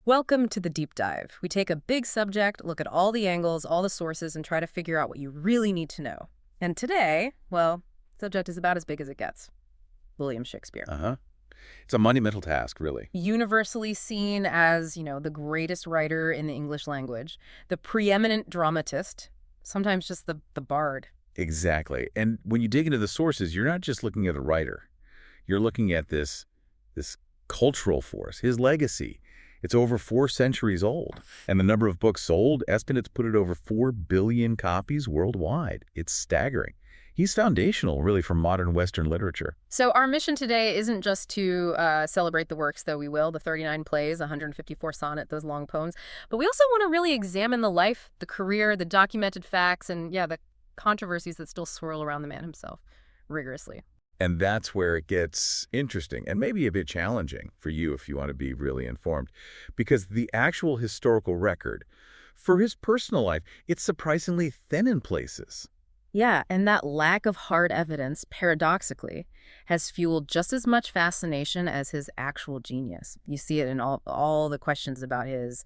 Welcome to the deep dive. We take a big subject, look at all the angles, all the sources, and try to figure out what you really need to know. And today, well, subject is about as big as it gets. William Shakespeare. Uh-huh. It's a monumental task, really. Universally seen as, the greatest writer in the English language, the preeminent dramatist, sometimes just the bard. Exactly. And when you dig into the sources, you're not just looking at a writer. You're looking at this cultural force, his legacy. It's over 4 centuries old, and the number of books sold, estimates put it over 4 billion copies worldwide. It's staggering. He's foundational, really, for modern Western literature. So our mission today isn't just to celebrate the works, though we will, the 39 plays, 154 sonnet, those long poems, but we also want to really examine the life, the career, the documented facts, and, the controversies that still swirl around the man himself rigorously. And that's where it gets interesting and maybe a bit challenging for you if you want to be really informed, because the actual historical record for his personal life, it's surprisingly thin in places. Yeah, and that lack of hard evidence, paradoxically, has fueled just as much fascination as his actual genius. You see it in all the questions about his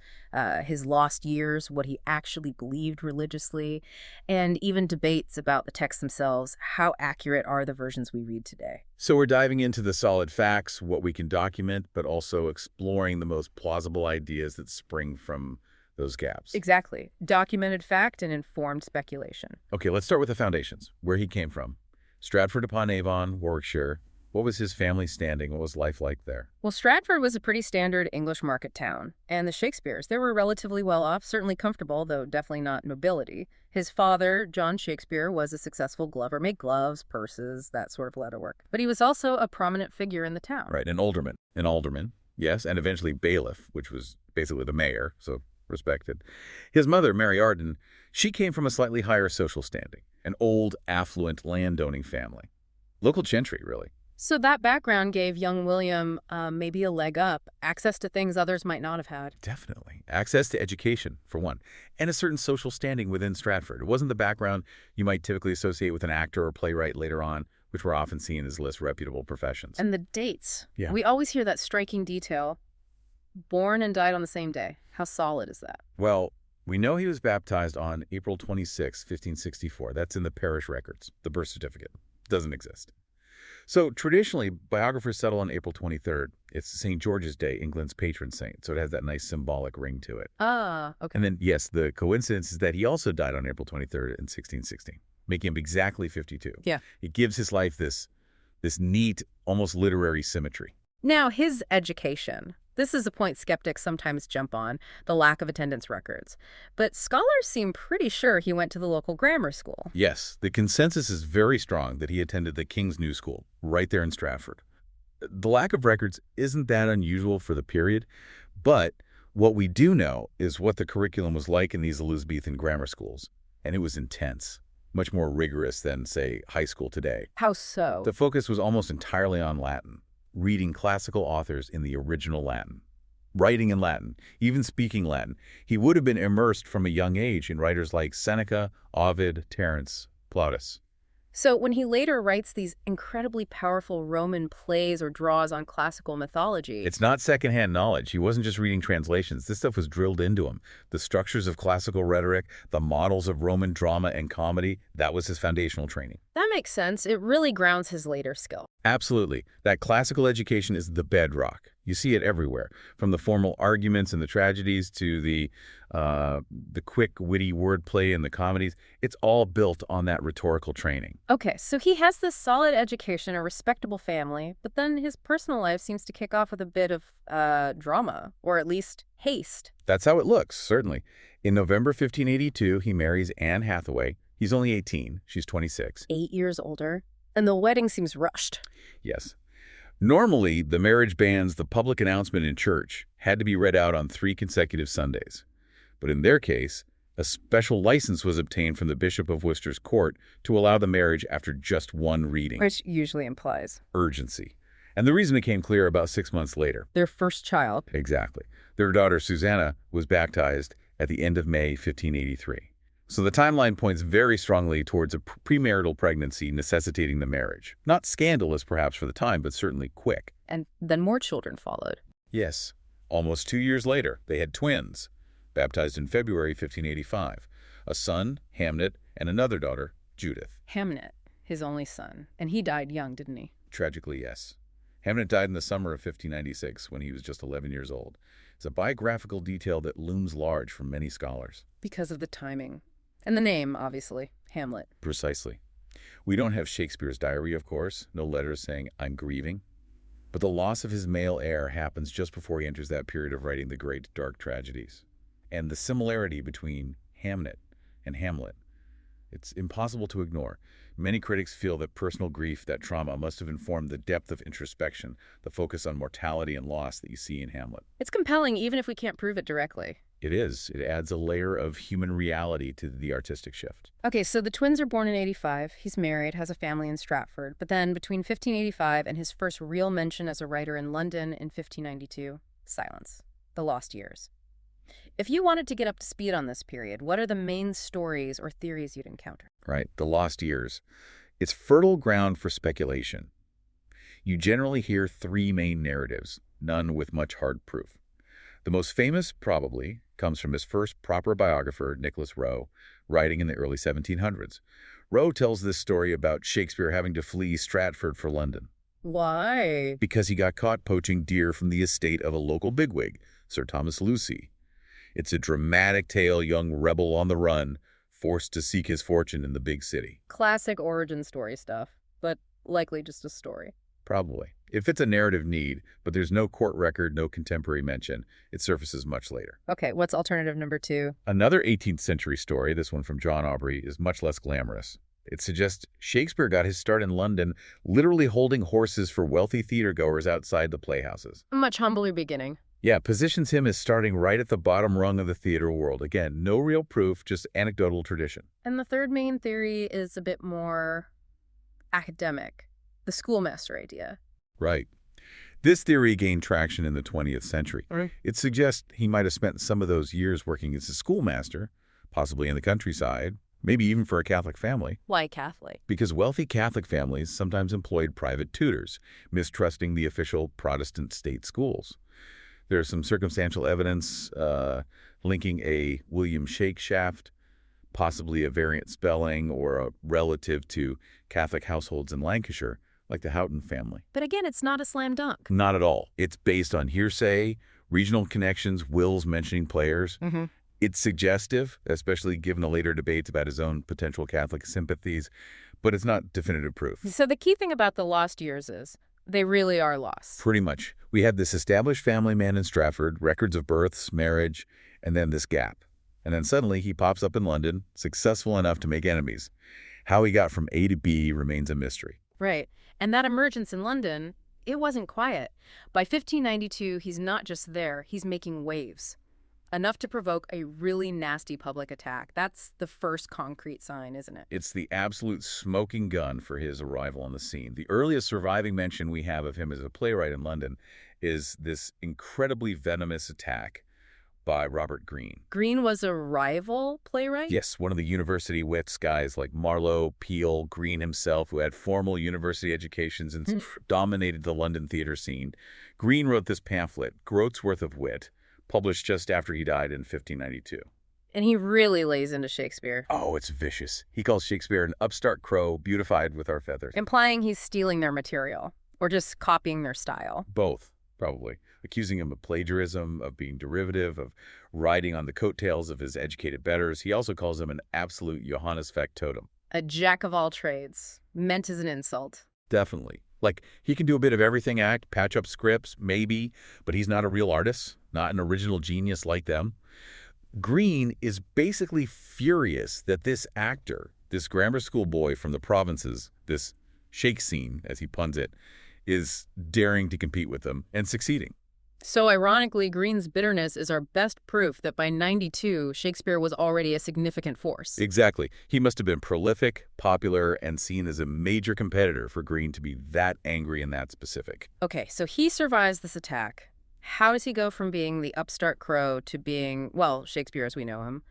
lost years, what he actually believed religiously, and even debates about the texts themselves. How accurate are the versions we read today? So we're diving into the solid facts, what we can document, but also exploring the most plausible ideas that spring from those gaps. Exactly. Documented fact and informed speculation. Okay, let's start with the foundations, where he came from. Stratford-upon-Avon, Warwickshire. What was his family standing? What was life like there? Well, Stratford was a pretty standard English market town, and the Shakespeares, they were relatively well off, certainly comfortable, though definitely not nobility. His father, John Shakespeare, was a successful glover, made gloves, purses, that sort of leather work. But he was also a prominent figure in the town. Right, an alderman, yes, and eventually bailiff, which was basically the mayor, so respected. His mother, Mary Arden, she came from a slightly higher social standing, an old, affluent, landowning family. Local gentry, really. So that background gave young William maybe a leg up, access to things others might not have had. Definitely. Access to education, for one, and a certain social standing within Stratford. It wasn't the background you might typically associate with an actor or playwright later on, which were often seen as less reputable professions. And the dates. Yeah. We always hear that striking detail. Born and died on the same day. How solid is that? Well, we know he was baptized on April 26, 1564. That's in the parish records. The birth certificate doesn't exist. So traditionally, biographers settle on April 23rd. It's St. George's Day, England's patron saint, so it has that nice symbolic ring to it. Ah, okay. And then, yes, the coincidence is that he also died on April 23rd in 1616, making him exactly 52. Yeah. It gives his life this neat, almost literary symmetry. Now, his education. This is a point skeptics sometimes jump on, the lack of attendance records. But scholars seem pretty sure he went to the local grammar school. Yes, the consensus is very strong that he attended the King's New School, right there in Stratford. The lack of records isn't that unusual for the period, but what we do know is what the curriculum was like in these Elizabethan grammar schools, and it was intense, much more rigorous than, say, high school today. How so? The focus was almost entirely on Latin, reading classical authors in the original Latin, writing in Latin, even speaking Latin. He would have been immersed from a young age in writers like Seneca, Ovid, Terence, Plautus. So when he later writes these incredibly powerful Roman plays or draws on classical mythology... It's not secondhand knowledge. He wasn't just reading translations. This stuff was drilled into him. The structures of classical rhetoric, the models of Roman drama and comedy, that was his foundational training. That makes sense. It really grounds his later skill. Absolutely. That classical education is the bedrock. You see it everywhere, from the formal arguments and the tragedies to the quick, witty wordplay and the comedies. It's all built on that rhetorical training. Okay, so he has this solid education, a respectable family, but then his personal life seems to kick off with a bit of drama, or at least haste. That's how it looks, certainly. In November 1582, he marries Anne Hathaway. He's only 18. She's 26. 8 years older. And the wedding seems rushed. Yes. Normally, the marriage bans, the public announcement in church, had to be read out on 3 consecutive Sundays. But in their case, a special license was obtained from the Bishop of Worcester's court to allow the marriage after just 1 reading. Which usually implies urgency. And the reason became clear about 6 months later. Their first child. Exactly. Their daughter, Susanna, was baptized at the end of May 1583. So the timeline points very strongly towards a premarital pregnancy necessitating the marriage. Not scandalous, perhaps, for the time, but certainly quick. And then more children followed. Yes. Almost 2 years later, they had twins, baptized in February 1585, a son, Hamlet, and another daughter, Judith. Hamnet, his only son. And he died young, didn't he? Tragically, yes. Hamlet died in the summer of 1596 when he was just 11 years old. It's a biographical detail that looms large for many scholars. Because of the timing. And the name, obviously, Hamlet. Precisely. We don't have Shakespeare's diary, of course, no letters saying, "I'm grieving." But the loss of his male heir happens just before he enters that period of writing the great dark tragedies. And the similarity between Hamlet and Hamlet, it's impossible to ignore. Many critics feel that personal grief, that trauma, must have informed the depth of introspection, the focus on mortality and loss that you see in Hamlet. It's compelling even if we can't prove it directly. It is. It adds a layer of human reality to the artistic shift. Okay, so the twins are born in 85. He's married, has a family in Stratford. But then between 1585 and his first real mention as a writer in London in 1592, silence. The lost years. If you wanted to get up to speed on this period, what are the main stories or theories you'd encounter? Right, the lost years. It's fertile ground for speculation. You generally hear three main narratives, none with much hard proof. The most famous, probably, comes from his first proper biographer, Nicholas Rowe, writing in the early 1700s. Rowe tells this story about Shakespeare having to flee Stratford for London. Why? Because he got caught poaching deer from the estate of a local bigwig, Sir Thomas Lucy. It's a dramatic tale, young rebel on the run, forced to seek his fortune in the big city. Classic origin story stuff, but likely just a story. Probably. It fits a narrative need, but there's no court record, no contemporary mention. It surfaces much later. Okay, what's alternative number 2? Another 18th century story, this one from John Aubrey, is much less glamorous. It suggests Shakespeare got his start in London literally holding horses for wealthy theatergoers outside the playhouses. A much humbler beginning. Yeah, positions him as starting right at the bottom rung of the theater world. Again, no real proof, just anecdotal tradition. And the third main theory is a bit more academic. The schoolmaster idea. Right. This theory gained traction in the 20th century. Right. It suggests he might have spent some of those years working as a schoolmaster, possibly in the countryside, maybe even for a Catholic family. Why Catholic? Because wealthy Catholic families sometimes employed private tutors, mistrusting the official Protestant state schools. There's some circumstantial evidence linking a William Shakespeare, possibly a variant spelling or a relative to Catholic households in Lancashire, like the Houghton family. But again, it's not a slam dunk. Not at all. It's based on hearsay, regional connections, wills mentioning players. It's suggestive, especially given the later debates about his own potential Catholic sympathies, but it's not definitive proof. So the key thing about the lost years is they really are lost. Pretty much. We have this established family man in Stratford, records of births, marriage, and then this gap. And then suddenly he pops up in London, successful enough to make enemies. How he got from A to B remains a mystery. Right. And that emergence in London, it wasn't quiet. By 1592, he's not just there, he's making waves. Enough to provoke a really nasty public attack. That's the first concrete sign, isn't it? It's the absolute smoking gun for his arrival on the scene. The earliest surviving mention we have of him as a playwright in London is this incredibly venomous attack by Robert Greene. Greene was a rival playwright? Yes, one of the university wits, guys like Marlowe, Peele, Greene himself, who had formal university educations and dominated the London theater scene. Greene wrote this pamphlet, Groat's Worth of Wit, published just after he died in 1592. And he really lays into Shakespeare. Oh, it's vicious. He calls Shakespeare an upstart crow, beautified with our feathers. Implying he's stealing their material, or just copying their style. Both, probably. Accusing him of plagiarism, of being derivative, of riding on the coattails of his educated betters. He also calls him an absolute Johannes factotum. A jack of all trades, meant as an insult. Definitely. Like, he can do a bit of everything act, patch up scripts, maybe, but he's not a real artist, not an original genius like them. Greene is basically furious that this actor, this grammar school boy from the provinces, this shake scene, as he puns it, is daring to compete with them and succeeding. So ironically, Greene's bitterness is our best proof that by 92, Shakespeare was already a significant force. Exactly. He must have been prolific, popular, and seen as a major competitor for Greene to be that angry and that specific. Okay, so he survives this attack. How does he go from being the upstart crow to being, well, Shakespeare as we know him?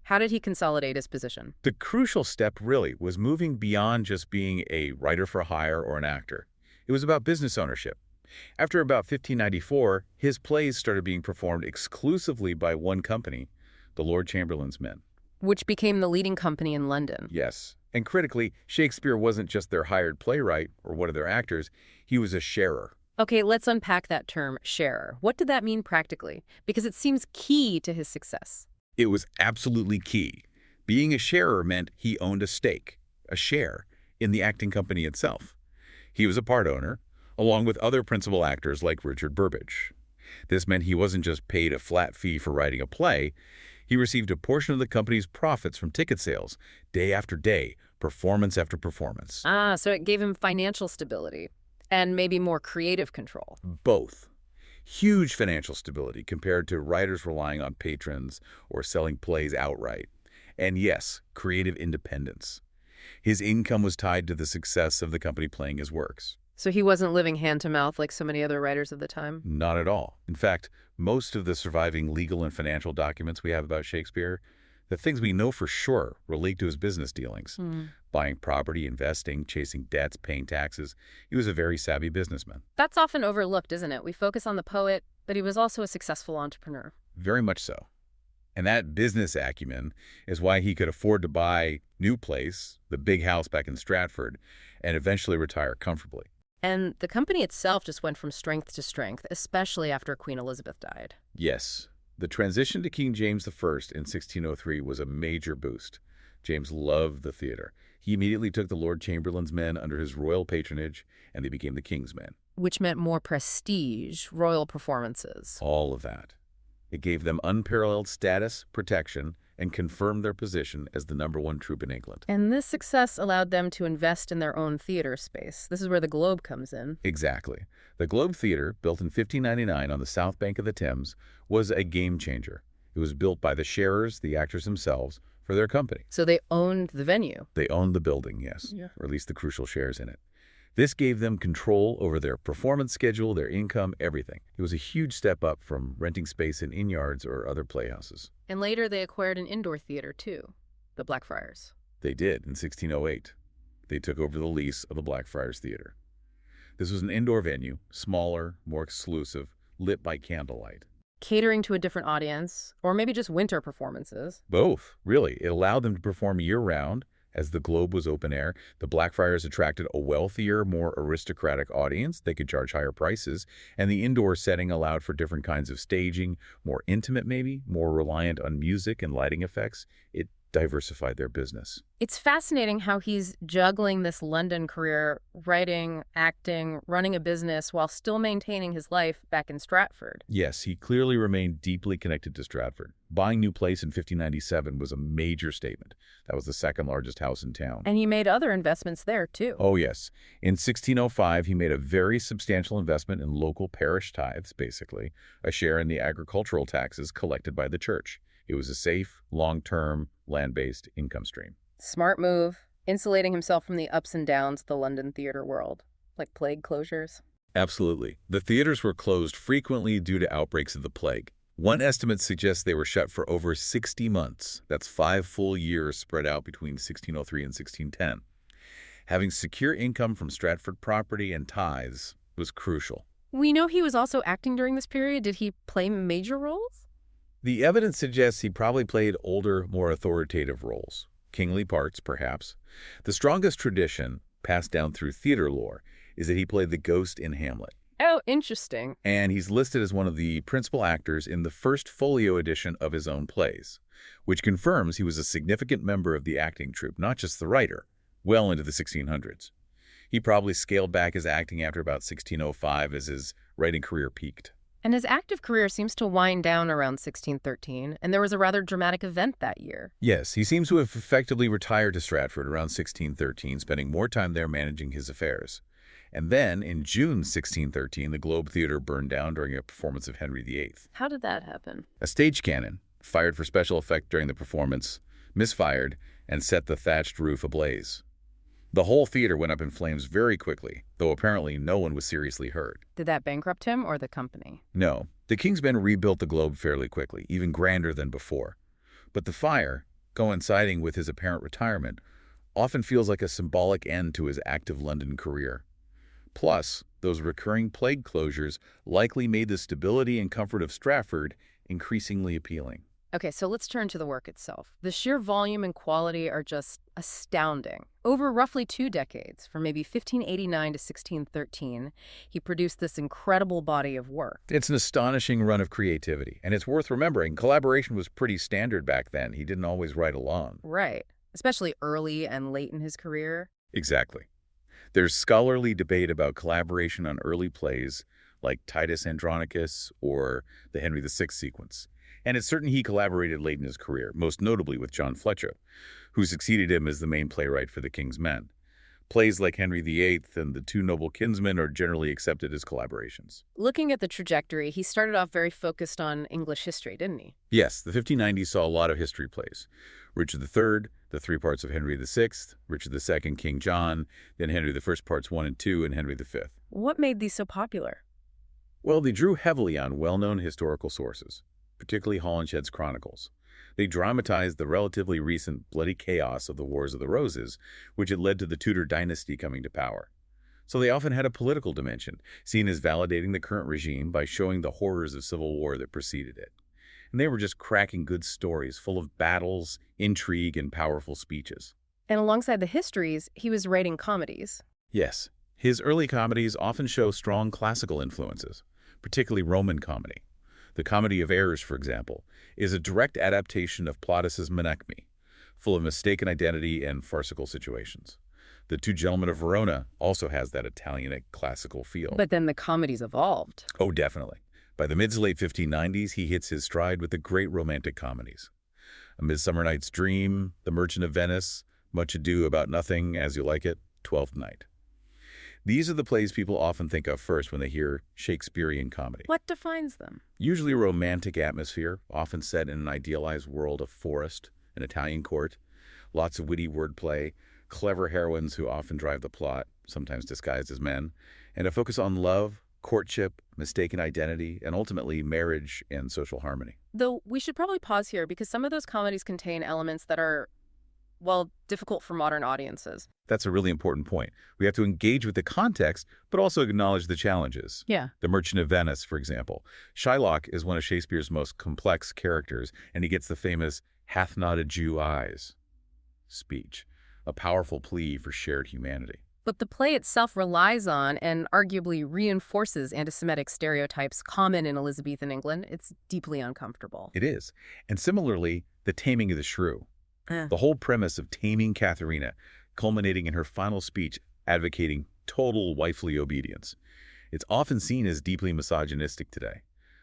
How did he consolidate his position? The crucial step, really, was moving beyond just being a writer for hire or an actor. It was about business ownership. After about 1594, his plays started being performed exclusively by one company, the Lord Chamberlain's men. Which became the leading company in London. Yes. And critically, Shakespeare wasn't just their hired playwright or one of their actors, he was a sharer. Okay, let's unpack that term, sharer. What did that mean practically? Because it seems key to his success. It was absolutely key. Being a sharer meant he owned a stake, a share, in the acting company itself. He was a part owner, along with other principal actors like Richard Burbage. This meant he wasn't just paid a flat fee for writing a play. He received a portion of the company's profits from ticket sales, day after day, performance after performance. Ah, so it gave him financial stability and maybe more creative control. Both. Huge financial stability compared to writers relying on patrons or selling plays outright. And yes, creative independence. His income was tied to the success of the company playing his works. So he wasn't living hand to mouth like so many other writers of the time? Not at all. In fact, most of the surviving legal and financial documents we have about Shakespeare, the things we know for sure relate to his business dealings. Buying property, investing, chasing debts, paying taxes. He was a very savvy businessman. That's often overlooked, isn't it? We focus on the poet, but he was also a successful entrepreneur. Very much so. And that business acumen is why he could afford to buy New Place, the big house back in Stratford, and eventually retire comfortably. And the company itself just went from strength to strength, especially after Queen Elizabeth died. Yes. The transition to King James I in 1603 was a major boost. James loved the theater. He immediately took the Lord Chamberlain's men under his royal patronage, and they became the King's men. Which meant more prestige, royal performances. All of that. It gave them unparalleled status, protection, and confirmed their position as the #1 troupe in England. And this success allowed them to invest in their own theater space. This is where the Globe comes in. Exactly. The Globe Theatre, built in 1599 on the south bank of the Thames, was a game changer. It was built by the sharers, the actors themselves, for their company. So they owned the venue. They owned the building, yes, Yeah. or at least the crucial shares in it. This gave them control over their performance schedule, their income, everything. It was a huge step up from renting space in inn yards or other playhouses. And later they acquired an indoor theater too, the Blackfriars. They did in 1608. They took over the lease of the Blackfriars Theatre. This was an indoor venue, smaller, more exclusive, lit by candlelight. Catering to a different audience, or maybe just winter performances. Both, really. It allowed them to perform year-round. As the Globe was open air, the Blackfriars attracted a wealthier, more aristocratic audience. They could charge higher prices, and the indoor setting allowed for different kinds of staging, more intimate maybe, more reliant on music and lighting effects. It diversified their business. It's fascinating how he's juggling this London career, writing, acting, running a business, while still maintaining his life back in Stratford. Yes, he clearly remained deeply connected to Stratford. Buying New Place in 1597 was a major statement. That was the second largest house in town. And he made other investments there, too. Oh, yes. In 1605, he made a very substantial investment in local parish tithes, basically, a share in the agricultural taxes collected by the church. It was a safe, long-term, land-based income stream. Smart move, insulating himself from the ups and downs of the London theater world, like plague closures. Absolutely. The theaters were closed frequently due to outbreaks of the plague. One estimate suggests they were shut for over 60 months. That's 5 full years spread out between 1603 and 1610. Having secure income from Stratford property and tithes was crucial. We know he was also acting during this period. Did he play major roles? The evidence suggests he probably played older, more authoritative roles. Kingly parts, perhaps. The strongest tradition, passed down through theater lore, is that he played the ghost in Hamlet. Oh, interesting. And he's listed as one of the principal actors in the first folio edition of his own plays, which confirms he was a significant member of the acting troupe, not just the writer, well into the 1600s. He probably scaled back his acting after about 1605 as his writing career peaked. And his active career seems to wind down around 1613, and there was a rather dramatic event that year. Yes, he seems to have effectively retired to Stratford around 1613, spending more time there managing his affairs. And then, in June 1613, the Globe Theatre burned down during a performance of Henry VIII. How did that happen? A stage cannon, fired for special effect during the performance, misfired and set the thatched roof ablaze. The whole theater went up in flames very quickly, though apparently no one was seriously hurt. Did that bankrupt him or the company? No, the King's men rebuilt the Globe fairly quickly, even grander than before. But the fire, coinciding with his apparent retirement, often feels like a symbolic end to his active London career. Plus, those recurring plague closures likely made the stability and comfort of Stratford increasingly appealing. Okay, so let's turn to the work itself. The sheer volume and quality are just astounding. Over roughly 2 decades, from maybe 1589 to 1613, he produced this incredible body of work. It's an astonishing run of creativity, and it's worth remembering collaboration was pretty standard back then. He didn't always write alone. Right, especially early and late in his career. Exactly. There's scholarly debate about collaboration on early plays like Titus Andronicus or the Henry VI sequence. And it's certain he collaborated late in his career, most notably with John Fletcher, who succeeded him as the main playwright for The King's Men. Plays like Henry VIII and The Two Noble Kinsmen are generally accepted as collaborations. Looking at the trajectory, he started off very focused on English history, didn't he? Yes, the 1590s saw a lot of history plays. Richard III, the three parts of Henry VI, Richard II, King John, then Henry I parts 1 and 2, and Henry V. What made these so popular? Well, they drew heavily on well-known historical sources, particularly Holinshed's Chronicles. They dramatized the relatively recent bloody chaos of the Wars of the Roses, which had led to the Tudor dynasty coming to power. So they often had a political dimension, seen as validating the current regime by showing the horrors of civil war that preceded it. And they were just cracking good stories full of battles, intrigue, and powerful speeches. And alongside the histories, he was writing comedies. Yes, his early comedies often show strong classical influences, particularly Roman comedy. The Comedy of Errors, for example, is a direct adaptation of Plautus's Menechmi, full of mistaken identity and farcical situations. The Two Gentlemen of Verona also has that Italianic classical feel. But then the comedies evolved. Oh, definitely. By the mid to late 1590s, he hits his stride with the great romantic comedies. A Midsummer Night's Dream, The Merchant of Venice, Much Ado About Nothing, As You Like It, Twelfth Night. These are the plays people often think of first when they hear Shakespearean comedy. What defines them? Usually a romantic atmosphere, often set in an idealized world of forest, an Italian court, lots of witty wordplay, clever heroines who often drive the plot, sometimes disguised as men, and a focus on love, courtship, mistaken identity, and ultimately marriage and social harmony. Though we should probably pause here because some of those comedies contain elements that are, well, difficult for modern audiences. That's a really important point. We have to engage with the context, but also acknowledge the challenges. Yeah. The Merchant of Venice, for example. Shylock is one of Shakespeare's most complex characters, and he gets the famous "hath not a Jew eyes" speech, a powerful plea for shared humanity. But the play itself relies on and arguably reinforces anti-Semitic stereotypes common in Elizabethan England. It's deeply uncomfortable. It is. And similarly, The Taming of the Shrew. The whole premise of taming Katharina, culminating in her final speech advocating total wifely obedience. It's often seen as deeply misogynistic today.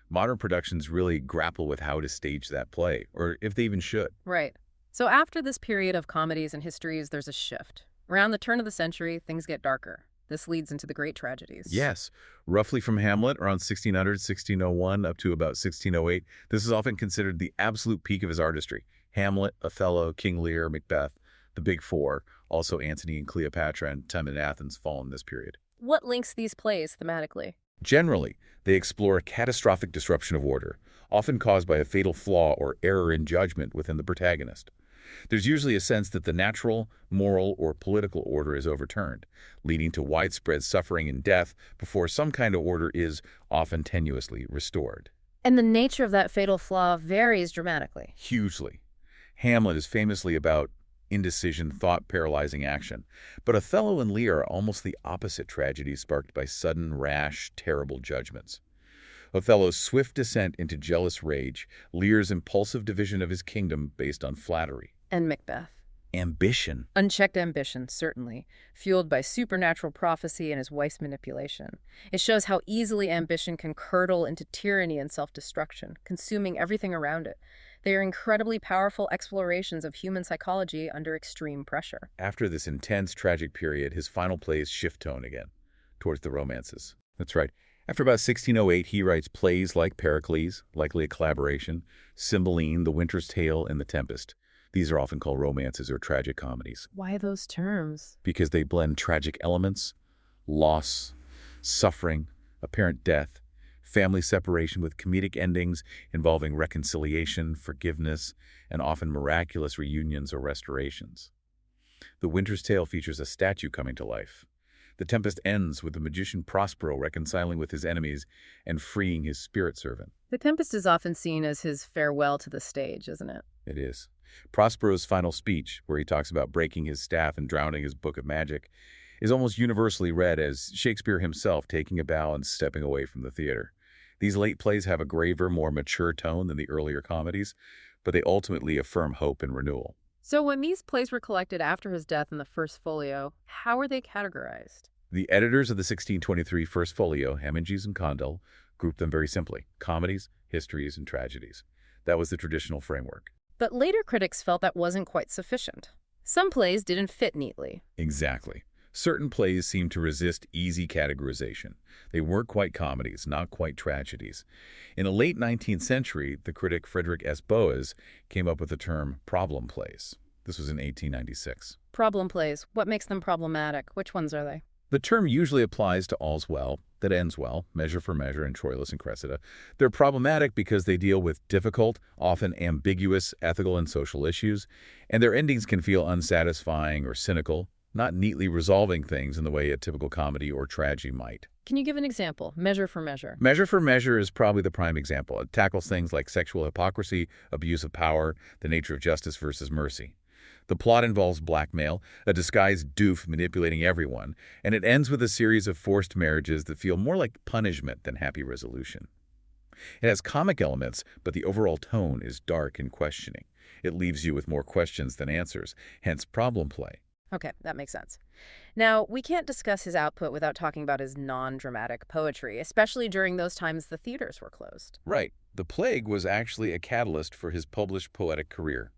Modern productions really grapple with how to stage that play, or if they even should. Right. So after this period of comedies and histories, there's a shift. Around the turn of the century, things get darker. This leads into the great tragedies. Yes. Roughly from Hamlet, around 1600, 1601, up to about 1608, this is often considered the absolute peak of his artistry. Hamlet, Othello, King Lear, Macbeth, the Big Four, also Antony and Cleopatra and Time in Athens fall in this period. What links these plays thematically? Generally, they explore a catastrophic disruption of order, often caused by a fatal flaw or error in judgment within the protagonist. There's usually a sense that the natural, moral, or political order is overturned, leading to widespread suffering and death before some kind of order is often tenuously restored. And the nature of that fatal flaw varies dramatically. Hugely. Hamlet is famously about indecision, thought-paralyzing action. But Othello and Lear are almost the opposite tragedies sparked by sudden, rash, terrible judgments. Othello's swift descent into jealous rage, Lear's impulsive division of his kingdom based on flattery. And Macbeth. Ambition. Unchecked ambition, certainly, fueled by supernatural prophecy and his wife's manipulation. It shows how easily ambition can curdle into tyranny and self-destruction, consuming everything around it. They are incredibly powerful explorations of human psychology under extreme pressure. After this intense, tragic period, his final plays shift tone again, towards the romances. That's right. After about 1608, he writes plays like Pericles, likely a collaboration, Cymbeline, The Winter's Tale, and The Tempest. These are often called romances or tragic comedies. Why those terms? Because they blend tragic elements, loss, suffering, apparent death, family separation with comedic endings involving reconciliation, forgiveness, and often miraculous reunions or restorations. The Winter's Tale features a statue coming to life. The Tempest ends with the magician Prospero reconciling with his enemies and freeing his spirit servant. The Tempest is often seen as his farewell to the stage, isn't it? It is. Prospero's final speech, where he talks about breaking his staff and drowning his book of magic, is almost universally read as Shakespeare himself taking a bow and stepping away from the theater. These late plays have a graver, more mature tone than the earlier comedies, but they ultimately affirm hope and renewal. So when these plays were collected after his death in the First Folio, how were they categorized? The editors of the 1623 First Folio, Haminges and Condell, grouped them very simply: comedies, histories, and tragedies. That was the traditional framework. But later critics felt that wasn't quite sufficient. Some plays didn't fit neatly. Exactly. Certain plays seemed to resist easy categorization. They weren't quite comedies, not quite tragedies. In the late 19th century, the critic Frederick S. Boas came up with the term problem plays. This was in 1896. Problem plays, what makes them problematic? Which ones are they? The term usually applies to All's Well, That Ends Well, Measure for Measure, and Troilus and Cressida. They're problematic because they deal with difficult, often ambiguous ethical and social issues, and their endings can feel unsatisfying or cynical, not neatly resolving things in the way a typical comedy or tragedy might. Can you give an example? Measure for Measure. Measure for Measure is probably the prime example. It tackles things like sexual hypocrisy, abuse of power, the nature of justice versus mercy. The plot involves blackmail, a disguised doof manipulating everyone, and it ends with a series of forced marriages that feel more like punishment than happy resolution. It has comic elements, but the overall tone is dark and questioning. It leaves you with more questions than answers, hence problem play. Okay, that makes sense. Now, we can't discuss his output without talking about his non-dramatic poetry, especially during those times the theaters were closed. Right. The plague was actually a catalyst for his published poetic career.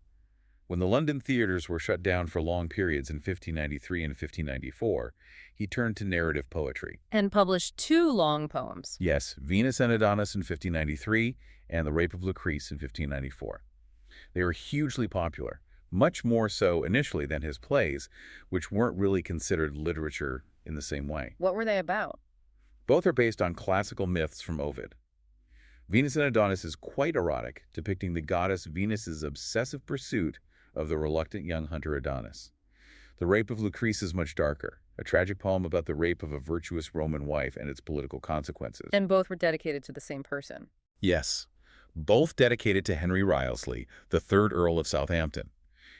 When the London theaters were shut down for long periods in 1593 and 1594, he turned to narrative poetry. And published 2 long poems. Yes, Venus and Adonis in 1593 and The Rape of Lucrece in 1594. They were hugely popular, much more so initially than his plays, which weren't really considered literature in the same way. What were they about? Both are based on classical myths from Ovid. Venus and Adonis is quite erotic, depicting the goddess Venus's obsessive pursuit of the reluctant young hunter Adonis. The Rape of Lucrece is much darker, a tragic poem about the rape of a virtuous Roman wife and its political consequences. And both were dedicated to the same person. Yes, both dedicated to Henry Wriothesley, the 3rd Earl of Southampton.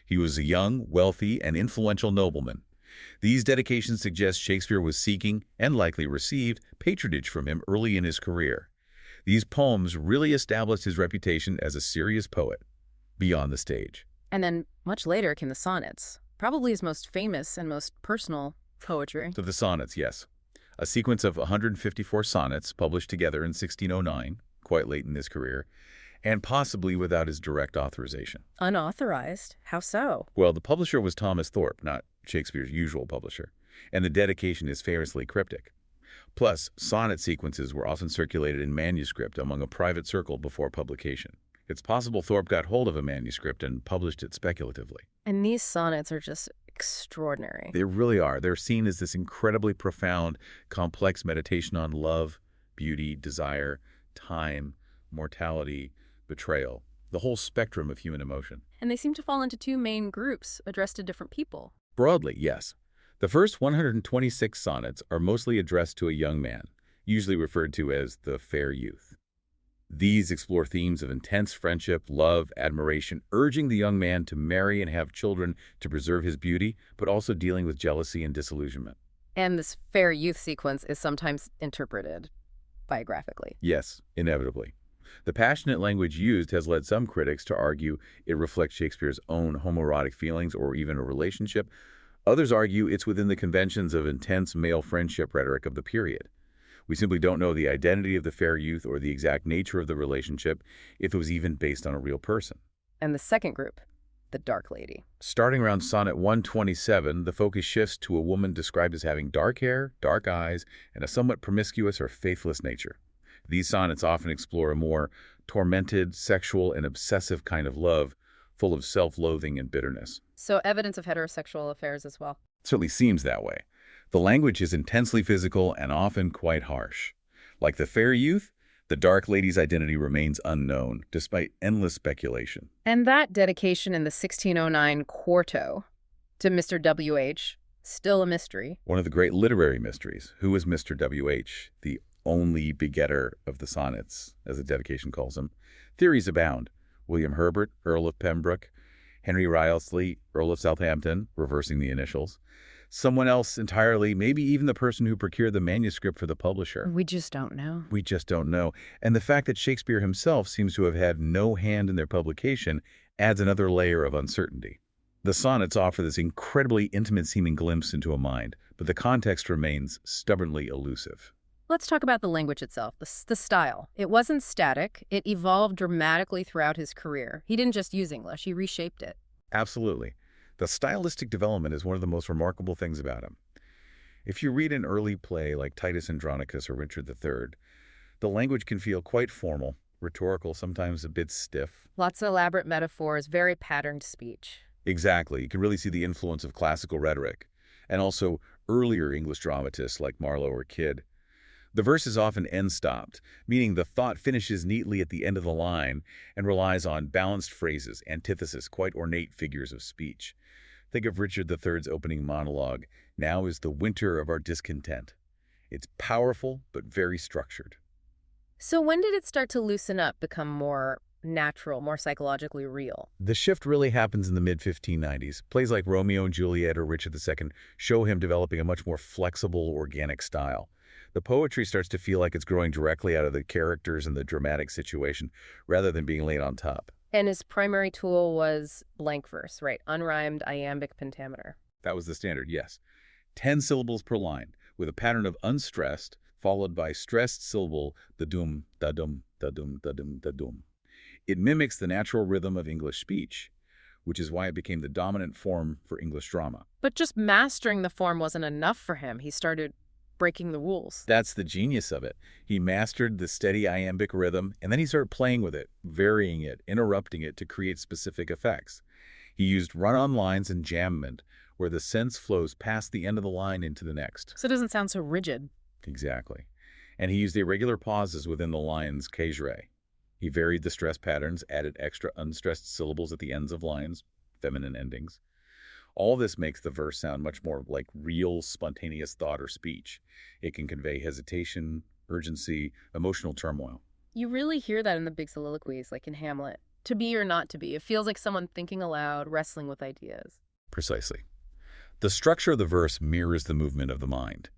He was a young, wealthy, and influential nobleman. These dedications suggest Shakespeare was seeking, and likely received, patronage from him early in his career. These poems really established his reputation as a serious poet, beyond the stage. And then, much later, came the sonnets, probably his most famous and most personal poetry. To the sonnets, yes. A sequence of 154 sonnets published together in 1609, quite late in his career, and possibly without his direct authorization. Unauthorized? How so? Well, the publisher was Thomas Thorpe, not Shakespeare's usual publisher, and the dedication is famously cryptic. Plus, sonnet sequences were often circulated in manuscript among a private circle before publication. It's possible Thorpe got hold of a manuscript and published it speculatively. And these sonnets are just extraordinary. They really are. They're seen as this incredibly profound, complex meditation on love, beauty, desire, time, mortality, betrayal, the whole spectrum of human emotion. And they seem to fall into 2 main groups addressed to different people. Broadly, yes. The first 126 sonnets are mostly addressed to a young man, usually referred to as the fair youth. These explore themes of intense friendship, love, admiration, urging the young man to marry and have children to preserve his beauty, but also dealing with jealousy and disillusionment. And this fair youth sequence is sometimes interpreted biographically. Yes, inevitably. The passionate language used has led some critics to argue it reflects Shakespeare's own homoerotic feelings or even a relationship. Others argue it's within the conventions of intense male friendship rhetoric of the period. We simply don't know the identity of the fair youth or the exact nature of the relationship, if it was even based on a real person. And the second group, the dark lady. Starting around sonnet 127, the focus shifts to a woman described as having dark hair, dark eyes, and a somewhat promiscuous or faithless nature. These sonnets often explore a more tormented, sexual, and obsessive kind of love, full of self-loathing and bitterness. So evidence of heterosexual affairs as well. It certainly seems that way. The language is intensely physical and often quite harsh. Like the fair youth, the dark lady's identity remains unknown, despite endless speculation. And that dedication in the 1609 quarto to Mr. W.H. Still a mystery. One of the great literary mysteries. Who was Mr. W.H., the only begetter of the sonnets, as the dedication calls him? Theories abound. William Herbert, Earl of Pembroke, Henry Wriothesley, Earl of Southampton, reversing the initials. Someone else entirely, maybe even the person who procured the manuscript for the publisher. We just don't know. We just don't know. And the fact that Shakespeare himself seems to have had no hand in their publication adds another layer of uncertainty. The sonnets offer this incredibly intimate-seeming glimpse into a mind, but the context remains stubbornly elusive. Let's talk about the language itself, the style. It wasn't static. It evolved dramatically throughout his career. He didn't just use English, he reshaped it. Absolutely. The stylistic development is one of the most remarkable things about him. If you read an early play like Titus Andronicus or Richard III, the language can feel quite formal, rhetorical, sometimes a bit stiff. Lots of elaborate metaphors, very patterned speech. Exactly. You can really see the influence of classical rhetoric, and also earlier English dramatists like Marlowe or Kidd. The verse is often end-stopped, meaning the thought finishes neatly at the end of the line and relies on balanced phrases, antithesis, quite ornate figures of speech. Think of Richard III's opening monologue, "Now is the winter of our discontent." It's powerful, but very structured. So when did it start to loosen up, become more natural, more psychologically real? The shift really happens in the mid-1590s. Plays like Romeo and Juliet or Richard II show him developing a much more flexible, organic style. The poetry starts to feel like it's growing directly out of the characters and the dramatic situation, rather than being laid on top. And his primary tool was blank verse, right? Unrhymed iambic pentameter. That was the standard, yes. 10 syllables per line, with a pattern of unstressed, followed by stressed syllable, the dum, da dum, da dum, da dum, da dum. It mimics the natural rhythm of English speech, which is why it became the dominant form for English drama. But just mastering the form wasn't enough for him. He started breaking the rules. That's the genius of it. He mastered the steady iambic rhythm, and then he started playing with it, varying it, interrupting it to create specific effects. He used run-on lines and jammment, where the sense flows past the end of the line into the next. So it doesn't sound so rigid. Exactly. And he used irregular pauses within the line's caesure. He varied the stress patterns, added extra unstressed syllables at the ends of lines, feminine endings. All this makes the verse sound much more like real, spontaneous thought or speech. It can convey hesitation, urgency, emotional turmoil. You really hear that in the big soliloquies, like in Hamlet. To be or not to be. It feels like someone thinking aloud, wrestling with ideas. Precisely. The structure of the verse mirrors the movement of the mind.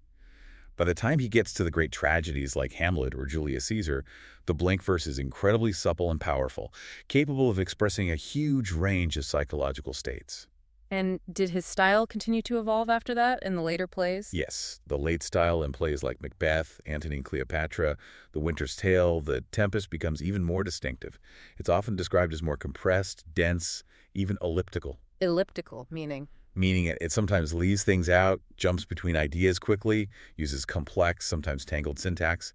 By the time he gets to the great tragedies like Hamlet or Julius Caesar, the blank verse is incredibly supple and powerful, capable of expressing a huge range of psychological states. And did his style continue to evolve after that in the later plays? Yes, the late style in plays like Macbeth, Antony and Cleopatra, The Winter's Tale, The Tempest becomes even more distinctive. It's often described as more compressed, dense, even elliptical. Elliptical, meaning? Meaning it sometimes leaves things out, jumps between ideas quickly, uses complex, sometimes tangled syntax.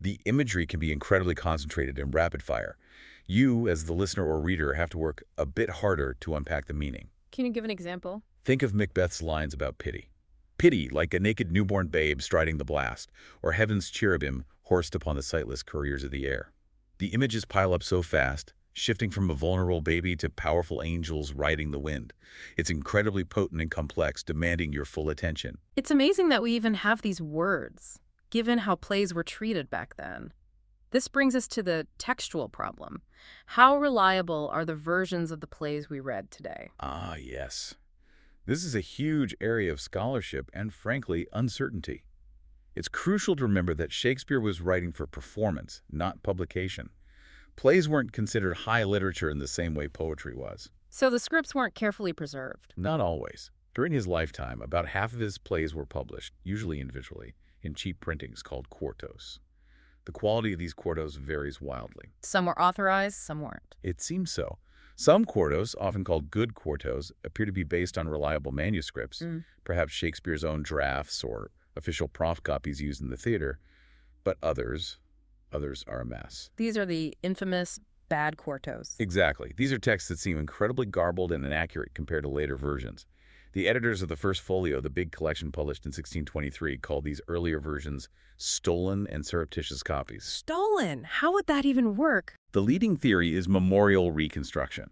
The imagery can be incredibly concentrated and rapid fire. You, as the listener or reader, have to work a bit harder to unpack the meaning. Can you give an example? Think of Macbeth's lines about pity. Pity, like a naked newborn babe striding the blast, or heaven's cherubim horsed upon the sightless couriers of the air. The images pile up so fast, shifting from a vulnerable baby to powerful angels riding the wind. It's incredibly potent and complex, demanding your full attention. It's amazing that we even have these words, given how plays were treated back then. This brings us to the textual problem. How reliable are the versions of the plays we read today? Ah, yes. This is a huge area of scholarship and, frankly, uncertainty. It's crucial to remember that Shakespeare was writing for performance, not publication. Plays weren't considered high literature in the same way poetry was. So the scripts weren't carefully preserved. Not always. During his lifetime, about half of his plays were published, usually individually, in cheap printings called quartos. The quality of these quartos varies wildly. Some were authorized, some weren't. It seems so. Some quartos, often called good quartos, appear to be based on reliable manuscripts, perhaps Shakespeare's own drafts or official prompt copies used in the theater, but others are a mess. These are the infamous bad quartos. Exactly. These are texts that seem incredibly garbled and inaccurate compared to later versions. The editors of the first folio, the big collection published in 1623, called these earlier versions stolen and surreptitious copies. Stolen? How would that even work? The leading theory is memorial reconstruction.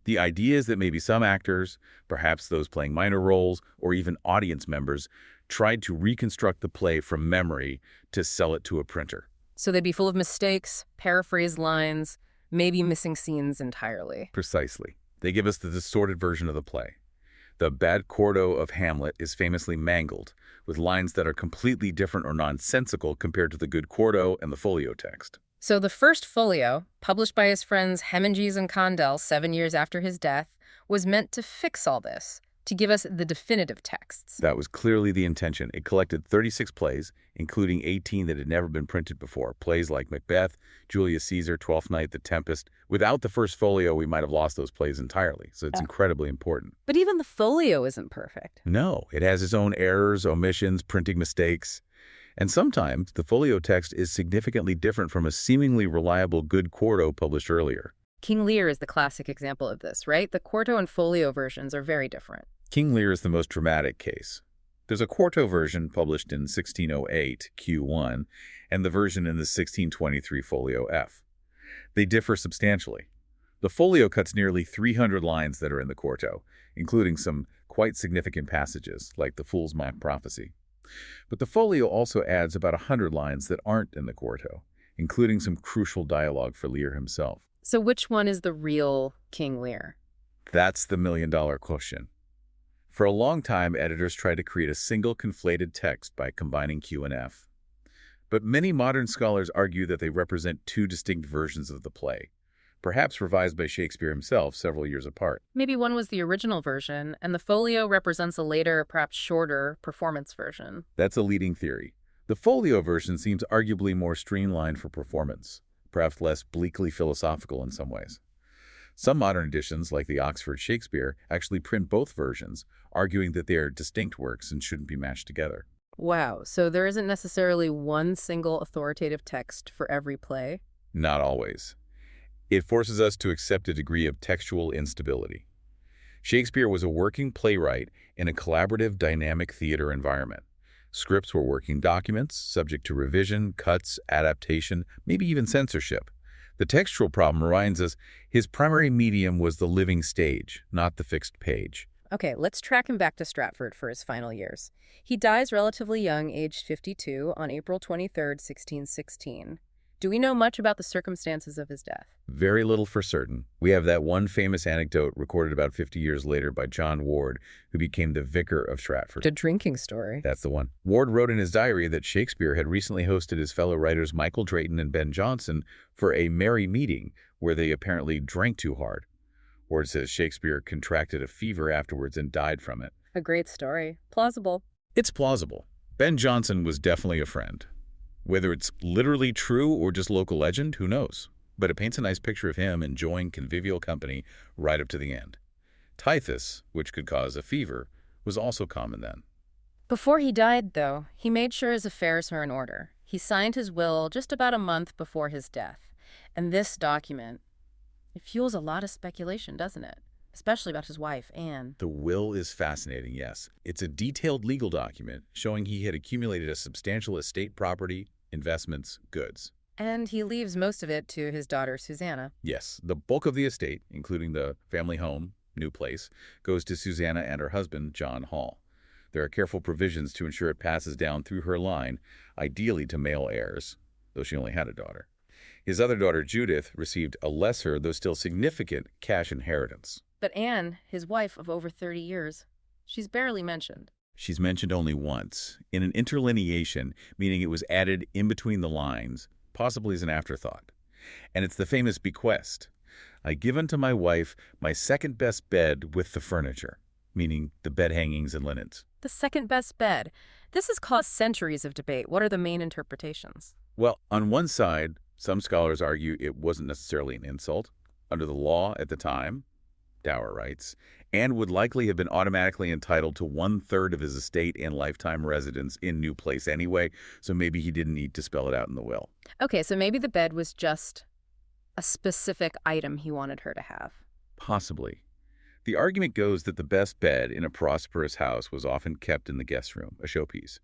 The idea is that maybe some actors, perhaps those playing minor roles, or even audience members, tried to reconstruct the play from memory to sell it to a printer. So they'd be full of mistakes, paraphrased lines, maybe missing scenes entirely. Precisely. They give us the distorted version of the play. The bad quarto of Hamlet is famously mangled, with lines that are completely different or nonsensical compared to the good quarto and the folio text. So the first folio, published by his friends Heminges and Condell 7 years after his death, was meant to fix all this, to give us the definitive texts. That was clearly the intention. It collected 36 plays, including 18 that had never been printed before. Plays like Macbeth, Julius Caesar, Twelfth Night, The Tempest. Without the first folio, we might have lost those plays entirely, so it's incredibly important. But even the folio isn't perfect. No, it has its own errors, omissions, printing mistakes. And sometimes the folio text is significantly different from a seemingly reliable good quarto published earlier. King Lear is the classic example of this, right? The quarto and folio versions are very different. King Lear is the most dramatic case. There's a quarto version published in 1608, Q1, and the version in the 1623 folio F. They differ substantially. The folio cuts nearly 300 lines that are in the quarto, including some quite significant passages, like the Fool's Mock Prophecy. But the folio also adds about 100 lines that aren't in the quarto, including some crucial dialogue for Lear himself. So which one is the real King Lear? That's the million-dollar question. For a long time, editors tried to create a single conflated text by combining Q and F. But many modern scholars argue that they represent two distinct versions of the play, perhaps revised by Shakespeare himself several years apart. Maybe one was the original version, and the folio represents a later, perhaps shorter, performance version. That's a leading theory. The folio version seems arguably more streamlined for performance, perhaps less bleakly philosophical in some ways. Some modern editions, like the Oxford Shakespeare, actually print both versions, arguing that they are distinct works and shouldn't be mashed together. Wow, so there isn't necessarily one single authoritative text for every play? Not always. It forces us to accept a degree of textual instability. Shakespeare was a working playwright in a collaborative, dynamic theater environment. Scripts were working documents, subject to revision, cuts, adaptation, maybe even censorship. The textual problem reminds us his primary medium was the living stage, not the fixed page. Okay, let's track him back to Stratford for his final years. He dies relatively young, aged 52, on April 23, 1616. Do we know much about the circumstances of his death? Very little for certain. We have that one famous anecdote recorded about 50 years later by John Ward, who became the vicar of Stratford. A drinking story. That's the one. Ward wrote in his diary that Shakespeare had recently hosted his fellow writers Michael Drayton and Ben Jonson for a merry meeting where they apparently drank too hard. Ward says Shakespeare contracted a fever afterwards and died from it. A great story. Plausible. It's plausible. Ben Jonson was definitely a friend. Whether it's literally true or just local legend, who knows? But it paints a nice picture of him enjoying convivial company right up to the end. Typhus, which could cause a fever, was also common then. Before he died, though, he made sure his affairs were in order. He signed his will just about a month before his death. And this document, it fuels a lot of speculation, doesn't it? Especially about his wife, Anne. The will is fascinating, yes. It's a detailed legal document showing he had accumulated a substantial estate property, investments, goods. And he leaves most of it to his daughter, Susanna. Yes, the bulk of the estate, including the family home, new place, goes to Susanna and her husband, John Hall. There are careful provisions to ensure it passes down through her line, ideally to male heirs, though she only had a daughter. His other daughter, Judith, received a lesser, though still significant, cash inheritance. But Anne, his wife of over 30 years, she's barely mentioned. She's mentioned only once, in an interlineation, meaning it was added in between the lines, possibly as an afterthought. And it's the famous bequest. I give unto my wife my second best bed with the furniture, meaning the bed hangings and linens. The second best bed. This has caused centuries of debate. What are the main interpretations? Well, on one side, some scholars argue it wasn't necessarily an insult. Under the law at the time, dower rights, Anne would likely have been automatically entitled to 1/3 of his estate and lifetime residence in New Place anyway, so maybe he didn't need to spell it out in the will. Okay, so maybe the bed was just a specific item he wanted her to have. Possibly. The argument goes that the best bed in a prosperous house was often kept in the guest room, a showpiece.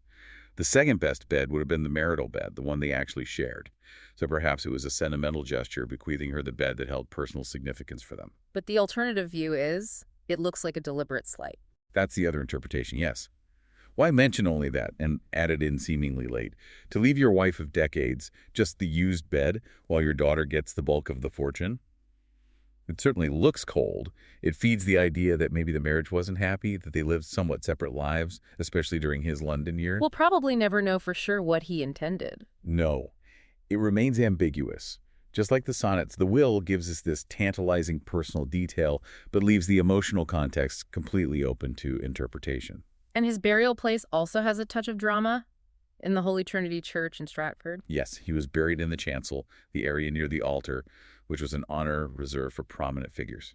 The second best bed would have been the marital bed, the one they actually shared. So perhaps it was a sentimental gesture bequeathing her the bed that held personal significance for them. But the alternative view is it looks like a deliberate slight. That's the other interpretation, yes. Why mention only that and add it in seemingly late? To leave your wife of decades just the used bed while your daughter gets the bulk of the fortune? It certainly looks cold. It feeds the idea that maybe the marriage wasn't happy, that they lived somewhat separate lives, especially during his London years. We'll probably never know for sure what he intended. No, it remains ambiguous. Just like the sonnets, the will gives us this tantalizing personal detail, but leaves the emotional context completely open to interpretation. And his burial place also has a touch of drama in the Holy Trinity Church in Stratford. Yes, he was buried in the chancel, the area near the altar, which was an honor reserved for prominent figures.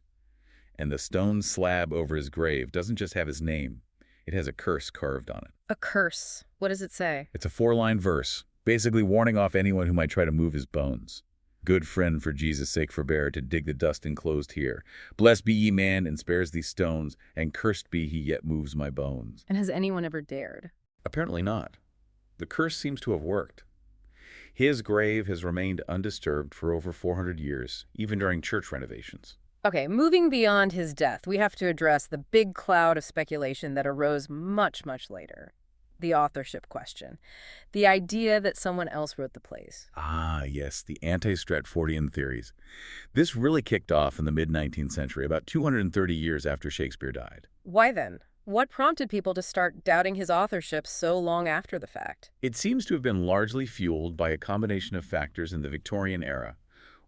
And the stone slab over his grave doesn't just have his name. It has a curse carved on it. A curse. What does it say? It's a 4-line verse, basically warning off anyone who might try to move his bones. Good friend, for Jesus' sake forbear to dig the dust enclosed here. Blessed be ye man, and spares these stones, and cursed be he yet moves my bones. And has anyone ever dared? Apparently not. The curse seems to have worked. His grave has remained undisturbed for over 400 years, even during church renovations. Okay, moving beyond his death, we have to address the big cloud of speculation that arose much, much later. The authorship question. The idea that someone else wrote the plays. Ah, yes, the anti-Stratfordian theories. This really kicked off in the mid-19th century, about 230 years after Shakespeare died. Why then? What prompted people to start doubting his authorship so long after the fact? It seems to have been largely fueled by a combination of factors in the Victorian era.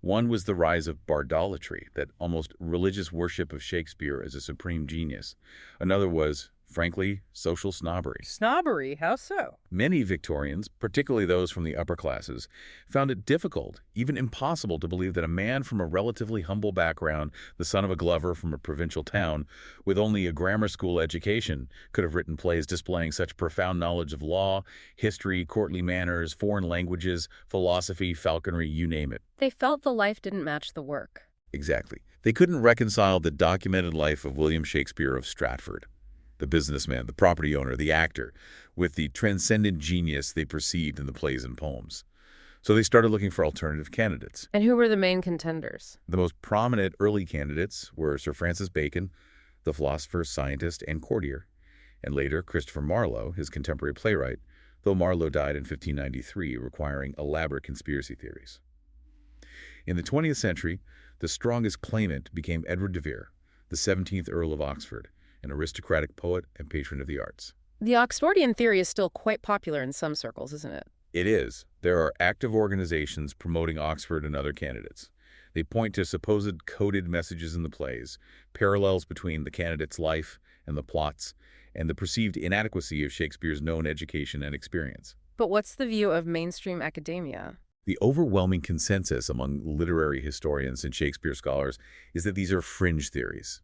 One was the rise of bardolatry, that almost religious worship of Shakespeare as a supreme genius. Another was, frankly, social snobbery. Snobbery? How so? Many Victorians, particularly those from the upper classes, found it difficult, even impossible, to believe that a man from a relatively humble background, the son of a glover from a provincial town, with only a grammar school education, could have written plays displaying such profound knowledge of law, history, courtly manners, foreign languages, philosophy, falconry, you name it. They felt the life didn't match the work. Exactly. They couldn't reconcile the documented life of William Shakespeare of Stratford, the businessman, the property owner, the actor, with the transcendent genius they perceived in the plays and poems. So they started looking for alternative candidates. And who were the main contenders? The most prominent early candidates were Sir Francis Bacon, the philosopher, scientist, and courtier, and later Christopher Marlowe, his contemporary playwright, though Marlowe died in 1593, requiring elaborate conspiracy theories. In the 20th century, the strongest claimant became Edward de Vere, the 17th Earl of Oxford, an aristocratic poet and patron of the arts. The Oxfordian theory is still quite popular in some circles, isn't it? It is. There are active organizations promoting Oxford and other candidates. They point to supposed coded messages in the plays, parallels between the candidate's life and the plots, and the perceived inadequacy of Shakespeare's known education and experience. But what's the view of mainstream academia? The overwhelming consensus among literary historians and Shakespeare scholars is that these are fringe theories.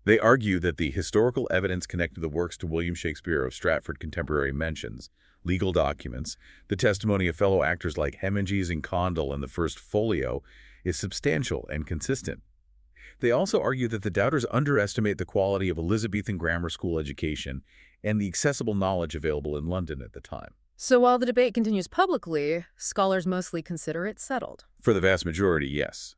They argue that the historical evidence connected the works to William Shakespeare of Stratford contemporary mentions, legal documents, the testimony of fellow actors like Heminges and Condell in the first folio is substantial and consistent. They also argue that the doubters underestimate the quality of Elizabethan grammar school education and the accessible knowledge available in London at the time. So while the debate continues publicly, scholars mostly consider it settled. For the vast majority, yes.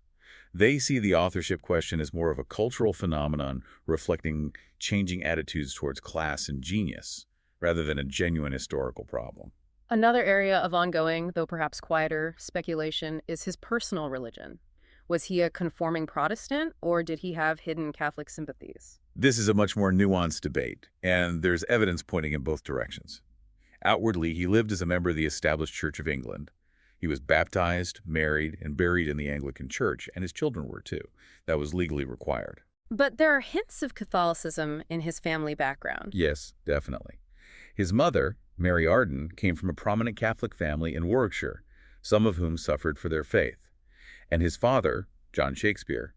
They see the authorship question as more of a cultural phenomenon reflecting changing attitudes towards class and genius, rather than a genuine historical problem. Another area of ongoing, though perhaps quieter, speculation is his personal religion. Was he a conforming Protestant, or did he have hidden Catholic sympathies? This is a much more nuanced debate, and there's evidence pointing in both directions. Outwardly, he lived as a member of the established Church of England. He was baptized, married, and buried in the Anglican Church, and his children were too. That was legally required. But there are hints of Catholicism in his family background. Yes, definitely. His mother, Mary Arden, came from a prominent Catholic family in Warwickshire, some of whom suffered for their faith. And his father, John Shakespeare,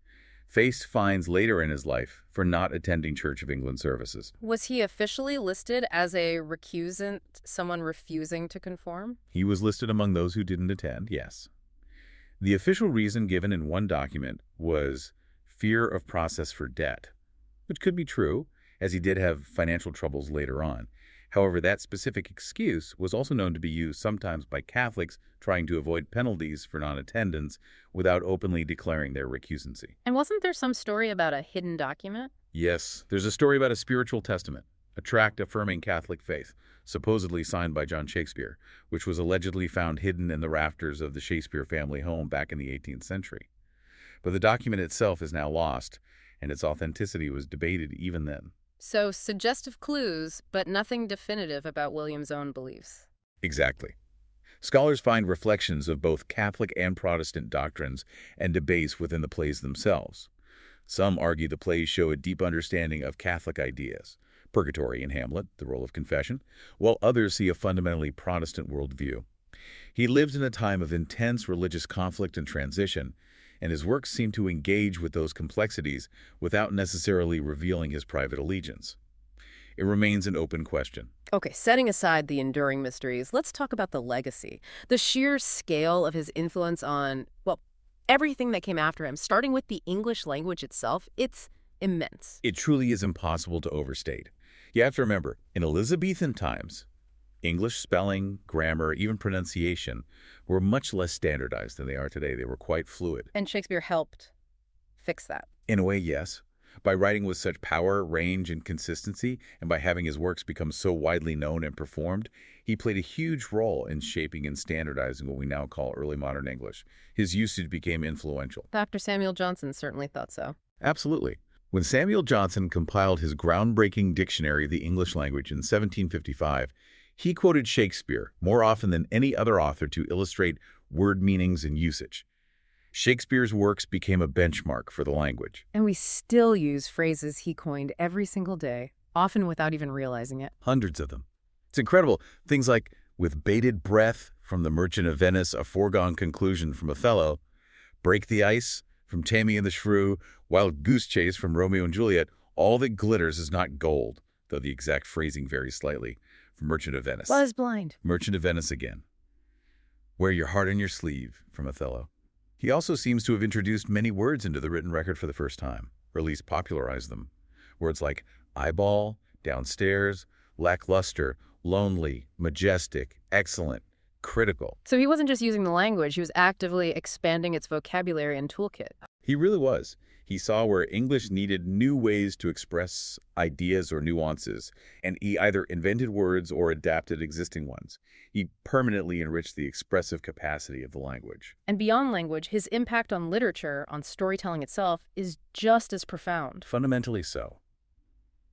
faced fines later in his life for not attending Church of England services. Was he officially listed as a recusant, someone refusing to conform? He was listed among those who didn't attend, yes. The official reason given in one document was fear of process for debt, which could be true, as he did have financial troubles later on. However, that specific excuse was also known to be used sometimes by Catholics trying to avoid penalties for non-attendance without openly declaring their recusancy. And wasn't there some story about a hidden document? Yes, there's a story about a spiritual testament, a tract affirming Catholic faith, supposedly signed by John Shakespeare, which was allegedly found hidden in the rafters of the Shakespeare family home back in the 18th century. But the document itself is now lost, and its authenticity was debated even then. So, suggestive clues, but nothing definitive about William's own beliefs. Exactly. Scholars find reflections of both Catholic and Protestant doctrines and debates within the plays themselves. Some argue the plays show a deep understanding of Catholic ideas, purgatory in Hamlet, the role of confession, while others see a fundamentally Protestant worldview. He lived in a time of intense religious conflict and transition, and his works seem to engage with those complexities without necessarily revealing his private allegiance. It remains an open question. Okay, setting aside the enduring mysteries, let's talk about the legacy. The sheer scale of his influence on, well, everything that came after him, starting with the English language itself, it's immense. It truly is impossible to overstate. You have to remember, in Elizabethan times, English spelling, grammar, even pronunciation were much less standardized than they are today. They were quite fluid. And Shakespeare helped fix that. In a way, yes. By writing with such power, range, and consistency, and by having his works become so widely known and performed, he played a huge role in shaping and standardizing what we now call early modern English. His usage became influential. Dr. Samuel Johnson certainly thought so. Absolutely. When Samuel Johnson compiled his groundbreaking dictionary of the English language in 1755, he quoted Shakespeare more often than any other author to illustrate word meanings and usage. Shakespeare's works became a benchmark for the language. And we still use phrases he coined every single day, often without even realizing it. Hundreds of them. It's incredible. Things like, with bated breath from The Merchant of Venice, a foregone conclusion from Othello, break the ice from Tammy and the Shrew, wild goose chase from Romeo and Juliet, all that glitters is not gold, though the exact phrasing varies slightly, from Merchant of Venice. Buzz blind. Merchant of Venice again. Wear your heart on your sleeve from Othello. He also seems to have introduced many words into the written record for the first time, or at least popularized them. Words like eyeball, downstairs, lackluster, lonely, majestic, excellent, critical. So he wasn't just using the language, he was actively expanding its vocabulary and toolkit. He really was. He saw where English needed new ways to express ideas or nuances, and he either invented words or adapted existing ones. He permanently enriched the expressive capacity of the language. And beyond language, his impact on literature, on storytelling itself, is just as profound. Fundamentally so.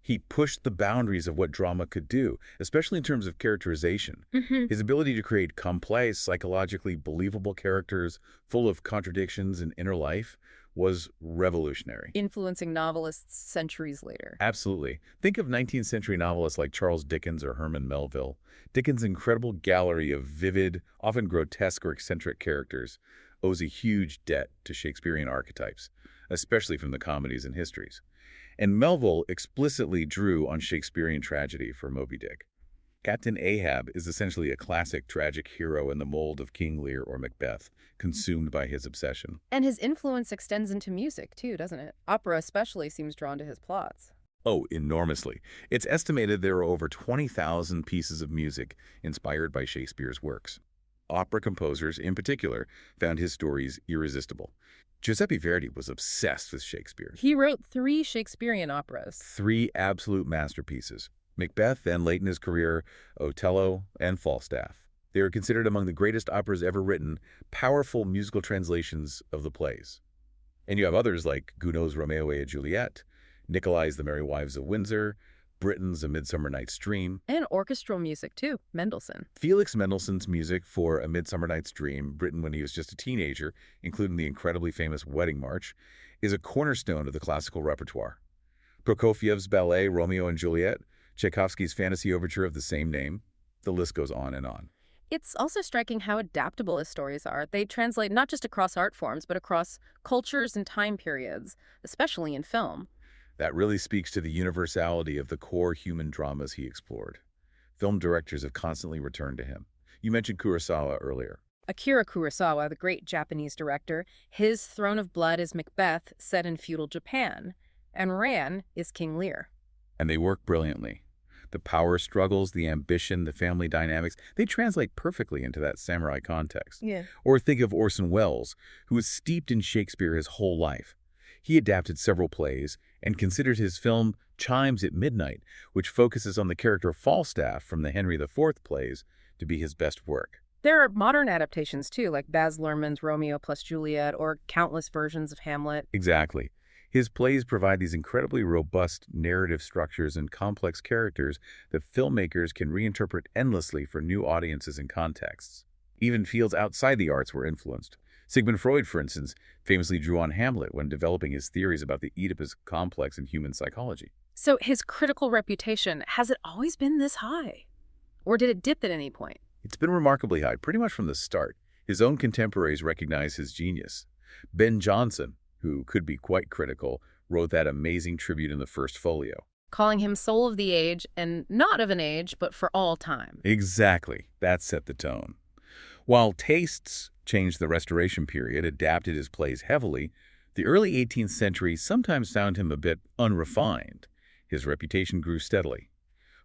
He pushed the boundaries of what drama could do, especially in terms of characterization. His ability to create complex, psychologically believable characters full of contradictions and inner life was revolutionary. Influencing novelists centuries later. Absolutely. Think of 19th century novelists like Charles Dickens or Herman Melville. Dickens' incredible gallery of vivid, often grotesque or eccentric characters owes a huge debt to Shakespearean archetypes, especially from the comedies and histories. And Melville explicitly drew on Shakespearean tragedy for Moby Dick. Captain Ahab is essentially a classic tragic hero in the mold of King Lear or Macbeth, consumed by his obsession. And his influence extends into music, too, doesn't it? Opera especially seems drawn to his plots. Oh, enormously. It's estimated there are over 20,000 pieces of music inspired by Shakespeare's works. Opera composers, in particular, found his stories irresistible. Giuseppe Verdi was obsessed with Shakespeare. He wrote 3 Shakespearean operas. 3 absolute masterpieces: Macbeth, and late in his career, Othello, and Falstaff. They are considered among the greatest operas ever written, powerful musical translations of the plays. And you have others like Gounod's Romeo and Juliet, Nicolai's The Merry Wives of Windsor, Britten's A Midsummer Night's Dream. And orchestral music, too. Mendelssohn. Felix Mendelssohn's music for A Midsummer Night's Dream, written when he was just a teenager, including the incredibly famous Wedding March, is a cornerstone of the classical repertoire. Prokofiev's ballet Romeo and Juliet, Tchaikovsky's fantasy overture of the same name. The list goes on and on. It's also striking how adaptable his stories are. They translate not just across art forms, but across cultures and time periods, especially in film. That really speaks to the universality of the core human dramas he explored. Film directors have constantly returned to him. You mentioned Kurosawa earlier. Akira Kurosawa, the great Japanese director, his Throne of Blood is Macbeth set in feudal Japan, and Ran is King Lear. And they work brilliantly. The power struggles, the ambition, the family dynamics, they translate perfectly into that samurai context. Yeah. Or think of Orson Welles, who was steeped in Shakespeare his whole life. He adapted several plays and considered his film Chimes at Midnight, which focuses on the character Falstaff from the Henry IV plays, to be his best work. There are modern adaptations, too, like Baz Luhrmann's Romeo plus Juliet or countless versions of Hamlet. Exactly. His plays provide these incredibly robust narrative structures and complex characters that filmmakers can reinterpret endlessly for new audiences and contexts. Even fields outside the arts were influenced. Sigmund Freud, for instance, famously drew on Hamlet when developing his theories about the Oedipus complex in human psychology. So his critical reputation, has it always been this high? Or did it dip at any point? It's been remarkably high, pretty much from the start. His own contemporaries recognize his genius. Ben Jonson, who could be quite critical, wrote that amazing tribute in the first folio. Calling him soul of the age, and not of an age, but for all time. Exactly. That set the tone. While tastes changed the Restoration period, adapted his plays heavily, the early 18th century sometimes found him a bit unrefined. His reputation grew steadily.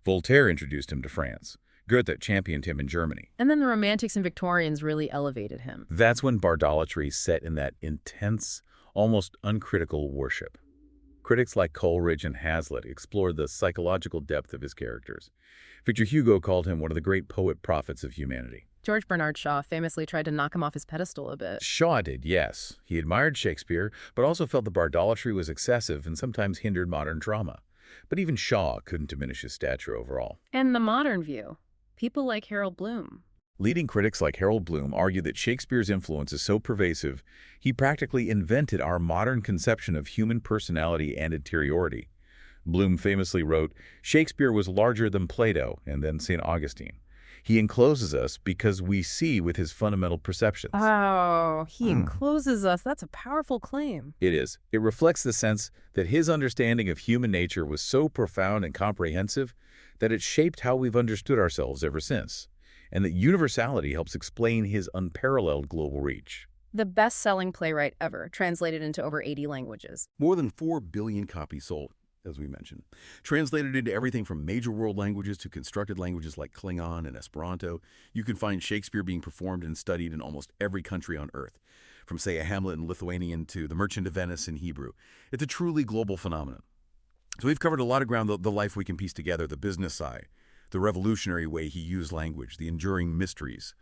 Voltaire introduced him to France. Goethe championed him in Germany. And then the Romantics and Victorians really elevated him. That's when bardolatry set in that intense, almost uncritical worship. Critics like Coleridge and Hazlitt explored the psychological depth of his characters. Victor Hugo called him one of the great poet-prophets of humanity. George Bernard Shaw famously tried to knock him off his pedestal a bit. Shaw did, yes. He admired Shakespeare, but also felt the bardolatry was excessive and sometimes hindered modern drama. But even Shaw couldn't diminish his stature overall. And the modern view. People like Harold Bloom. Leading critics like Harold Bloom argue that Shakespeare's influence is so pervasive, he practically invented our modern conception of human personality and interiority. Bloom famously wrote, "Shakespeare was larger than Plato and then St. Augustine. He encloses us because we see with his fundamental perceptions." Oh, he encloses us. That's a powerful claim. It is. It reflects the sense that his understanding of human nature was so profound and comprehensive that it shaped how we've understood ourselves ever since, and that universality helps explain his unparalleled global reach. The best-selling playwright ever, translated into over 80 languages. More than 4 billion copies sold, as we mentioned. Translated into everything from major world languages to constructed languages like Klingon and Esperanto, you can find Shakespeare being performed and studied in almost every country on Earth, from, say, a Hamlet in Lithuanian to The Merchant of Venice in Hebrew. It's a truly global phenomenon. So we've covered a lot of ground, the life we can piece together, the business side, the revolutionary way he used language, the enduring mysteries.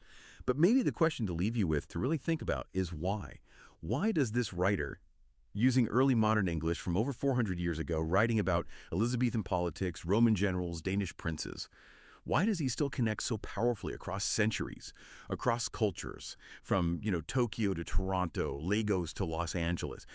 But maybe the question to leave you with, to really think about, is why? Why does this writer, using early modern English from over 400 years ago, writing about Elizabethan politics, Roman generals, Danish princes, why does he still connect so powerfully across centuries, across cultures, from, Tokyo to Toronto, Lagos to Los Angeles?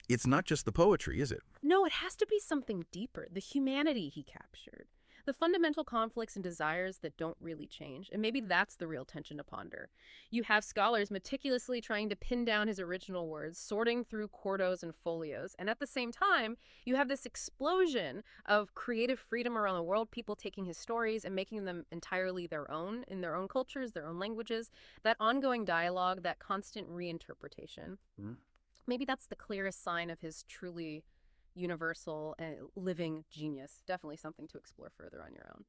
It's not just the poetry, is it? No, it has to be something deeper. The humanity he captured. The fundamental conflicts and desires that don't really change. And maybe that's the real tension to ponder. You have scholars meticulously trying to pin down his original words, sorting through quartos and folios. And at the same time, you have this explosion of creative freedom around the world, people taking his stories and making them entirely their own, in their own cultures, their own languages. That ongoing dialogue, that constant reinterpretation. Maybe that's the clearest sign of his truly universal and living genius. Definitely something to explore further on your own.